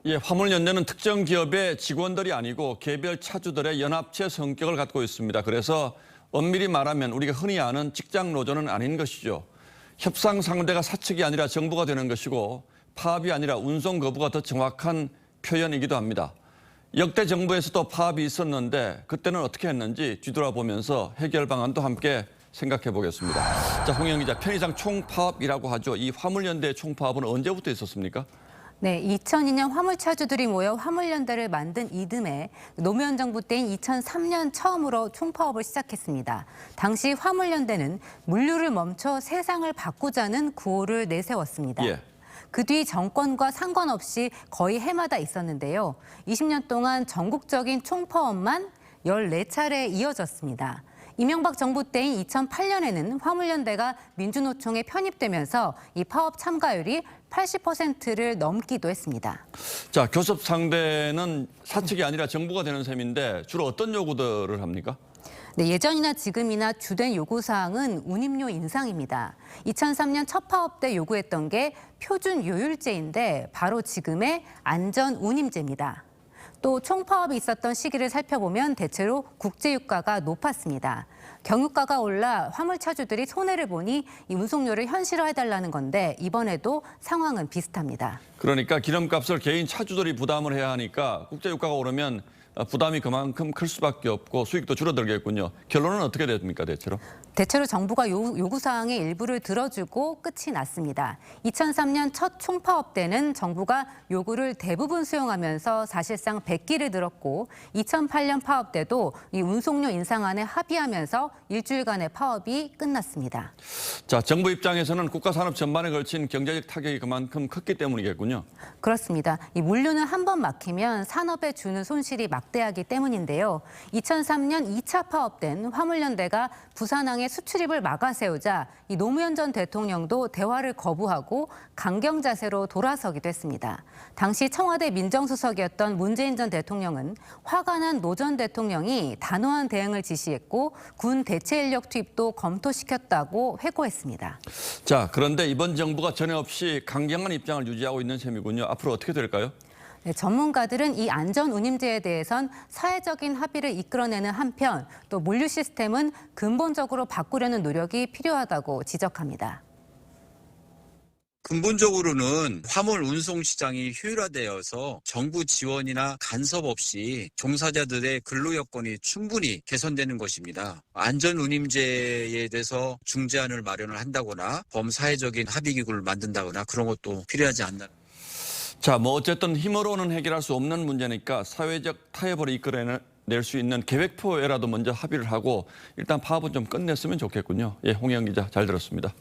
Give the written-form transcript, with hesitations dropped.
예, 화물연대는 특정 기업의 직원들이 아니고 개별 차주들의 연합체 성격을 갖고 있습니다. 그래서 엄밀히 말하면 우리가 흔히 아는 직장 노조는 아닌 것이죠. 협상 상대가 사측이 아니라 정부가 되는 것이고 파업이 아니라 운송 거부가 더 정확한 표현이기도 합니다. 역대 정부에서도 파업이 있었는데 그때는 어떻게 했는지 뒤돌아보면서 해결 방안도 함께 생각해 보겠습니다. 자, 홍영 기자, 편의상 총파업이라고 하죠. 이 화물연대의 총파업은 언제부터 있었습니까? 네, 2002년 화물차주들이 모여 화물연대를 만든 이듬해 노무현 정부 때인 2003년 처음으로 총파업을 시작했습니다. 당시 화물연대는 물류를 멈춰 세상을 바꾸자는 구호를 내세웠습니다. 예. 그 뒤 정권과 상관없이 거의 해마다 있었는데요. 20년 동안 전국적인 총파업만 14차례 이어졌습니다. 이명박 정부 때인 2008년에는 화물연대가 민주노총에 편입되면서 이 파업 참가율이 80%를 넘기도 했습니다. 자, 교섭 상대는 사측이 아니라 정부가 되는 셈인데 주로 어떤 요구들을 합니까? 네, 예전이나 지금이나 주된 요구사항은 운임료 인상입니다. 2003년 첫 파업 때 요구했던 게 표준 요율제인데 바로 지금의 안전 운임제입니다. 또 총파업이 있었던 시기를 살펴보면 대체로 국제유가가 높았습니다. 경유가가 올라 화물차주들이 손해를 보니 이 운송료를 현실화해달라는 건데 이번에도 상황은 비슷합니다. 그러니까 기름값을 개인 차주들이 부담을 해야 하니까 국제유가가 오르면 부담이 그만큼 클 수밖에 없고 수익도 줄어들겠군요. 결론은 어떻게 됩니까, 대체로? 대체로 정부가 요구사항의 일부를 들어주고 끝이 났습니다. 2003년 첫 총파업 때는 정부가 요구를 대부분 수용하면서 사실상 백기를 들었고 2008년 파업 때도 이 운송료 인상안에 합의하면서 일주일간의 파업이 끝났습니다. 자, 정부 입장에서는 국가 산업 전반에 걸친 경제적 타격이 그만큼 컸기 때문이겠군요. 그렇습니다. 이 물류는 한 번 막히면 산업에 주는 손실이 막대하기 때문인데요. 2003년 2차 파업된 화물연대가 부산항의 수출입을 막아세우자 이 노무현 전 대통령도 대화를 거부하고 강경 자세로 돌아서기도 했습니다. 당시 청와대 민정수석이었던 문재인 전 대통령은 화가 난 노 전 대통령이 단호한 대응을 지시했고 군 대체 인력 투입도 검토시켰다고 회고했습니다. 자, 그런데 이번 정부가 전혀 없이 강경한 입장을 유지하고 있는 셈이군요. 앞으로 어떻게 될까요? 네, 전문가들은 이 안전운임제에 대해선 사회적인 합의를 이끌어내는 한편 또 물류 시스템은 근본적으로 바꾸려는 노력이 필요하다고 지적합니다. 근본적으로는 화물 운송 시장이 효율화되어서 정부 지원이나 간섭 없이 종사자들의 근로 여건이 충분히 개선되는 것입니다. 안전 운임제에 대해서 중재안을 마련을 한다거나 범사회적인 합의기구를 만든다거나 그런 것도 필요하지 않나. 자, 어쨌든 힘으로는 해결할 수 없는 문제니까 사회적 타협을 이끌어낼 수 있는 계획표에라도 먼저 합의를 하고 일단 파업은 좀 끝냈으면 좋겠군요. 예, 홍영 기자 잘 들었습니다.